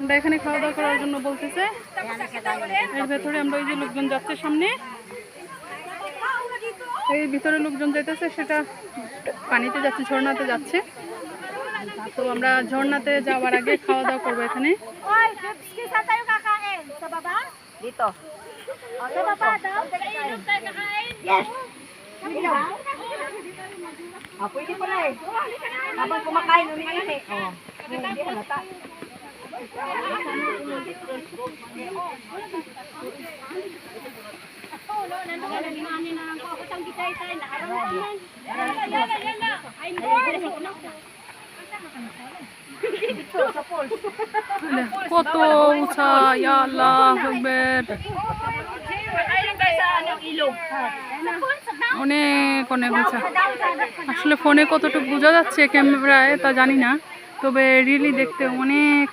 আমরা এখানে খাওয়া দাওয়া করার জন্য বলতেছে। এর ভেতরে আমরা ওই যে লোকজন যাচ্ছে সামনে, এই ভিতরে লোকজন যেতেছে, সেটা পানিতে যাচ্ছে, ঝর্ণাতে যাচ্ছে। তো আমরা ঝর্ণাতে যাওয়ার আগে খাওয়া দাওয়া করবো এখানে। Dito. Sa baba daw. Inom tayo kakain. Yes. Pwede pala eh. Habang kumakain, umiinit. Oh. Hindi halata. কত উঁচা, ইয়া আল্লাহ আকবার, অনেক অনেক উঁচা। আসলে ফোনে কতটুকু বোঝা যাচ্ছে ক্যামেরায় তা জানি না, তবে রিয়েলি দেখতে অনেক